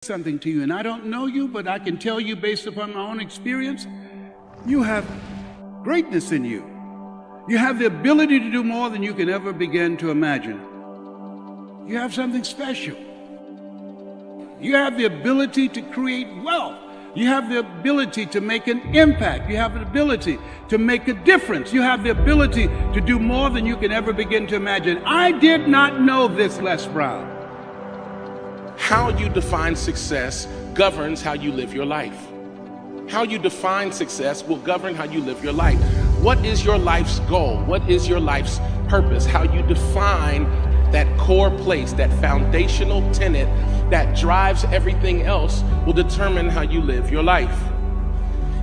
Something to you, and I don't know you, but I can tell you based upon my own experience, you have greatness in you. You have the ability to do more than you can ever begin to imagine. You have something special. You have the ability to create wealth. You have the ability to make an impact. You have the ability to make a difference. You have the ability to do more than you can ever begin to imagine. I did not know this, Les Brown. How you define success governs how you live your life. How you define success will govern how you live your life. What is your life's goal? What is your life's purpose? How you define that core place, that foundational tenet that drives everything else will determine how you live your life.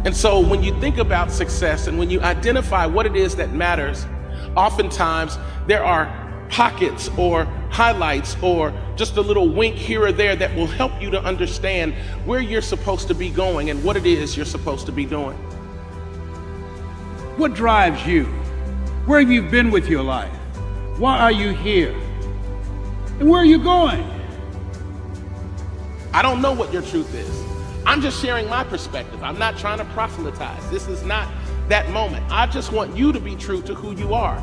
And so when you think about success and when you identify what it is that matters, oftentimes there are pockets or highlights or just a little wink here or there that will help you to understand where you're supposed to be going and what it is you're supposed to be doing. What drives you? Where have you been with your life? Why are you here? And where are you going? I don't know what your truth is. I'm just sharing my perspective. I'm not trying to proselytize. This is not that moment. I just want you to be true to who you are.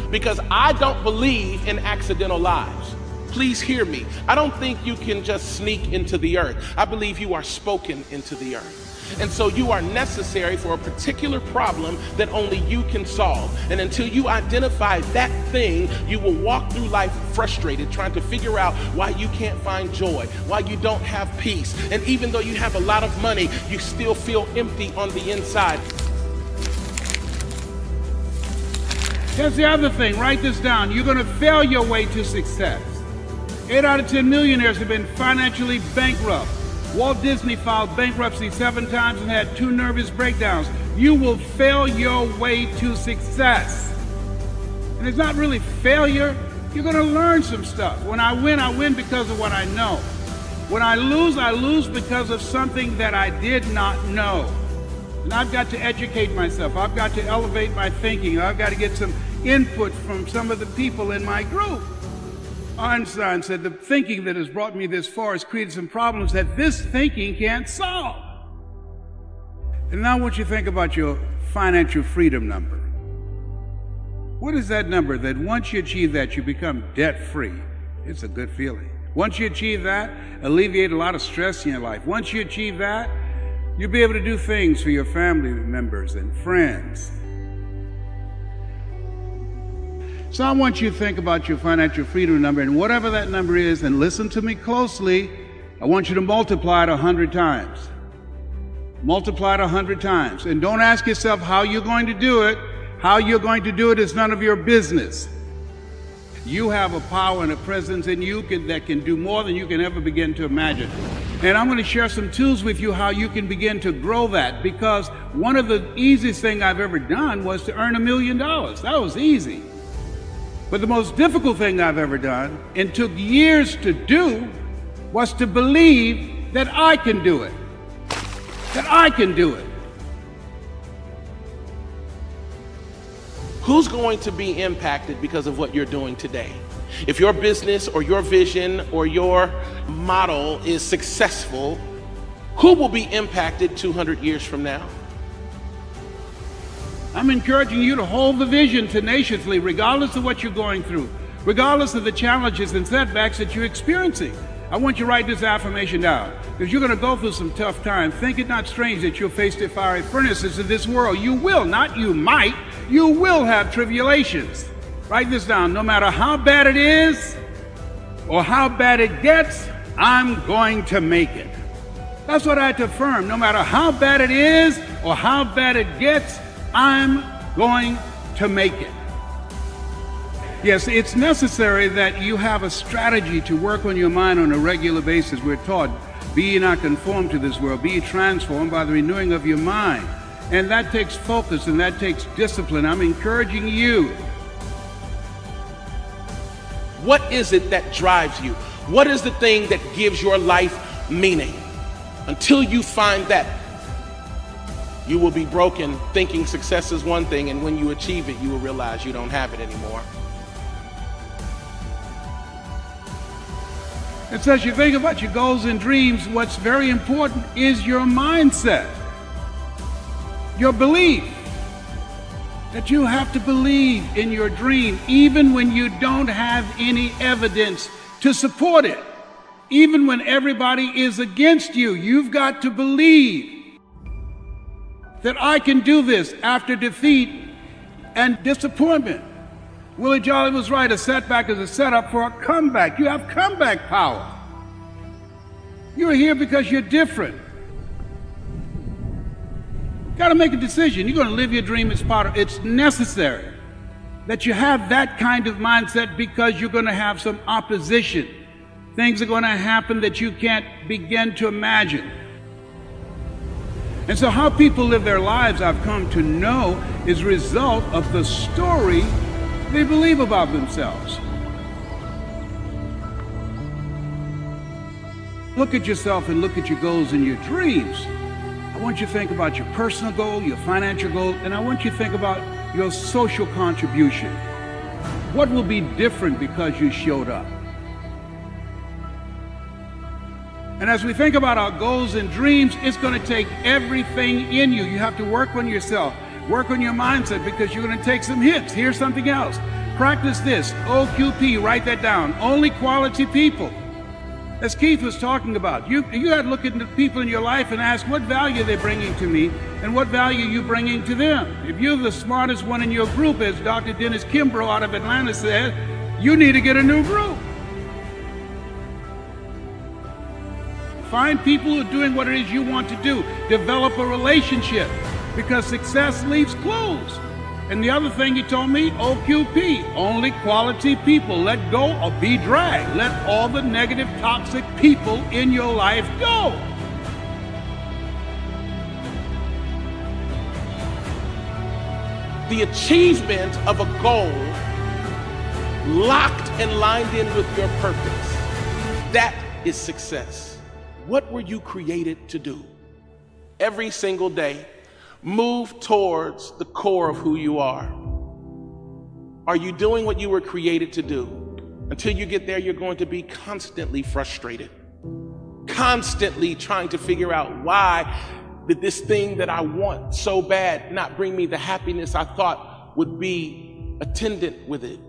Because I don't believe in accidental lives. Please hear me. I don't think you can just sneak into the earth. I believe you are spoken into the earth. And so you are necessary for a particular problem that only you can solve. And until you identify that thing, you will walk through life frustrated, trying to figure out why you can't find joy, why you don't have peace. And even though you have a lot of money, you still feel empty on the inside. Here's the other thing, write this down. You're going to fail your way to success. 8 out of 10 millionaires have been financially bankrupt. Walt Disney filed bankruptcy 7 times and had 2 nervous breakdowns. You will fail your way to success. And it's not really failure. You're going to learn some stuff. When I win because of what I know. When I lose because of something that I did not know. And I've got to educate myself. I've got to elevate my thinking. I've got to get some input from some of the people in my group. Einstein said, the thinking that has brought me this far has created some problems that this thinking can't solve. And now I want you to think about your financial freedom number. What is that number that once you achieve that, you become debt-free? It's a good feeling. Once you achieve that, alleviate a lot of stress in your life. Once you achieve that, you'll be able to do things for your family members and friends. So I want you to think about your financial freedom number, and whatever that number is, and listen to me closely, I want you to multiply it 100 times. Multiply it 100 times. And don't ask yourself how you're going to do it. How you're going to do it is none of your business. You have a power and a presence in you that can do more than you can ever begin to imagine. And I'm going to share some tools with you how you can begin to grow that, because one of the easiest things I've ever done was to earn $1 million. That was easy. But the most difficult thing I've ever done, and took years to do, was to believe that I can do it. That I can do it. Who's going to be impacted because of what you're doing today? If your business or your vision or your model is successful, who will be impacted 200 years from now? I'm encouraging you to hold the vision tenaciously, regardless of what you're going through, regardless of the challenges and setbacks that you're experiencing. I want you to write this affirmation down, because you're going to go through some tough times. Think it not strange that you'll face the fiery furnaces of this world. You will, not you might, you will have tribulations. Write this down. No matter how bad it is or how bad it gets, I'm going to make it. That's what I had to affirm. No matter how bad it is or how bad it gets, I'm going to make it. Yes, it's necessary that you have a strategy to work on your mind on a regular basis. We're taught, be ye not conformed to this world, be ye transformed by the renewing of your mind. And that takes focus and that takes discipline. I'm encouraging you. What is it that drives you? What is the thing that gives your life meaning? Until you find that, you will be broken thinking success is one thing, and when you achieve it, you will realize you don't have it anymore. And so as you think about your goals and dreams, what's very important is your mindset, your belief. That you have to believe in your dream even when you don't have any evidence to support it. Even when everybody is against you, you've got to believe that I can do this after defeat and disappointment. Willie Jolly was right, a setback is a setup for a comeback. You have comeback power. You're here because you're different. Got to make a decision. You're going to live your dream as part of it. It's necessary that you have that kind of mindset because you're going to have some opposition. Things are going to happen that you can't begin to imagine. And so how people live their lives, I've come to know, is a result of the story they believe about themselves. Look at yourself and look at your goals and your dreams. I want you to think about your personal goal, your financial goal, and I want you to think about your social contribution. What will be different because you showed up? And as we think about our goals and dreams, it's going to take everything in you. You have to work on yourself, work on your mindset, because you're going to take some hits. Here's something else. Practice this, OQP, write that down. Only quality people. As Keith was talking about, you got to look at the people in your life and ask what value they're bringing to me and what value you bringing to them. If you're the smartest one in your group, as Dr. Dennis Kimbrough out of Atlanta said, you need to get a new group. Find people who are doing what it is you want to do. Develop a relationship, because success leaves clues. And the other thing he told me, OQP, only quality people. Let go or be dragged. Let all the negative, toxic people in your life go. The achievement of a goal locked and lined in with your purpose, that is success. What were you created to do? Every single day, move towards the core of who you are. Are you doing what you were created to do? Until you get there, you're going to be constantly frustrated, constantly trying to figure out, why did this thing that I want so bad not bring me the happiness I thought would be attendant with it?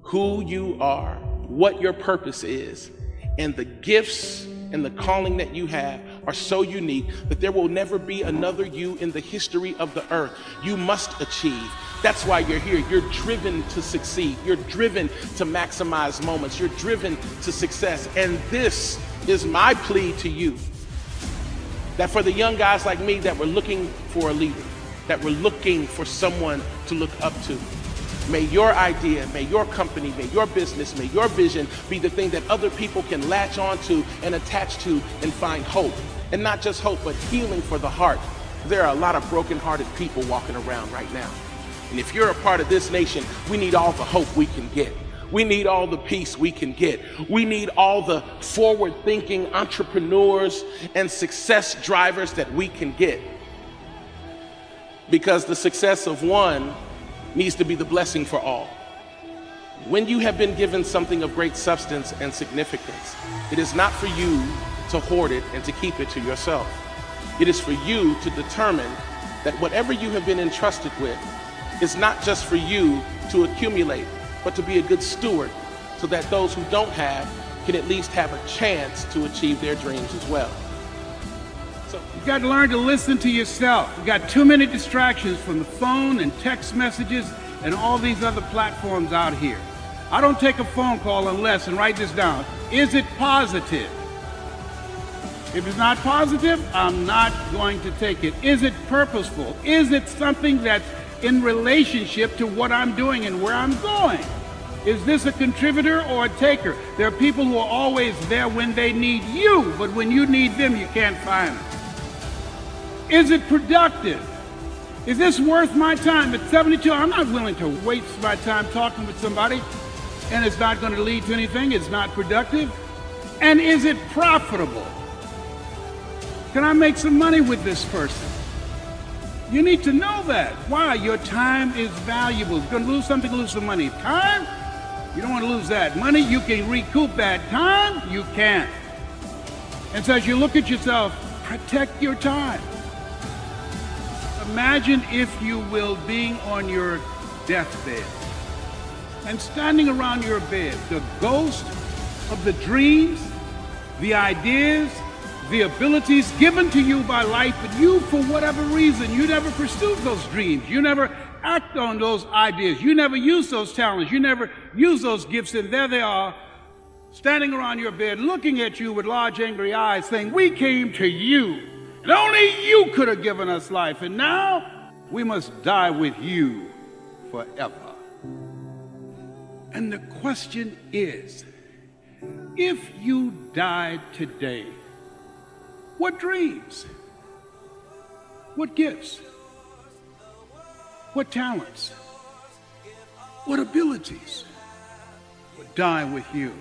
Who you are, what your purpose is, and the gifts and the calling that you have are so unique that there will never be another you in the history of the earth. You must achieve. That's why you're here. You're driven to succeed. You're driven to maximize moments. You're driven to success. And this is my plea to you, that for the young guys like me that were looking for a leader, that were looking for someone to look up to, may your idea, may your company, may your business, may your vision be the thing that other people can latch onto and attach to and find hope. And not just hope, but healing for the heart. There are a lot of broken-hearted people walking around right now. And if you're a part of this nation, we need all the hope we can get. We need all the peace we can get. We need all the forward-thinking entrepreneurs and success drivers that we can get. Because the success of one needs to be the blessing for all. When you have been given something of great substance and significance, it is not for you to hoard it and to keep it to yourself. It is for you to determine that whatever you have been entrusted with is not just for you to accumulate, but to be a good steward, so that those who don't have can at least have a chance to achieve their dreams as well. So you've got to learn to listen to yourself. You've got too many distractions from the phone and text messages and all these other platforms out here. I don't take a phone call unless, and write this down, is it positive? If it's not positive, I'm not going to take it. Is it purposeful? Is it something that's in relationship to what I'm doing and where I'm going? Is this a contributor or a taker? There are people who are always there when they need you, but when you need them, you can't find them. Is it productive? Is this worth my time? At 72, I'm not willing to waste my time talking with somebody, and it's not going to lead to anything. It's not productive. And is it profitable? Can I make some money with this person? You need to know that. Why? Your time is valuable. If you're going to lose something, lose some money. Time? You don't want to lose that. Money, you can recoup that. Time, you can't. And so as you look at yourself, protect your time. Imagine, if you will, being on your deathbed and standing around your bed, the ghost of the dreams, the ideas, the abilities given to you by life, but you, for whatever reason, you never pursued those dreams. You never act on those ideas. You never use those talents. You never use those gifts. And there they are, standing around your bed, looking at you with large, angry eyes, saying, we came to you, and only you could have given us life. And now we must die with you forever. And the question is, if you died today, what dreams, what gifts, what talents, what abilities would die with you?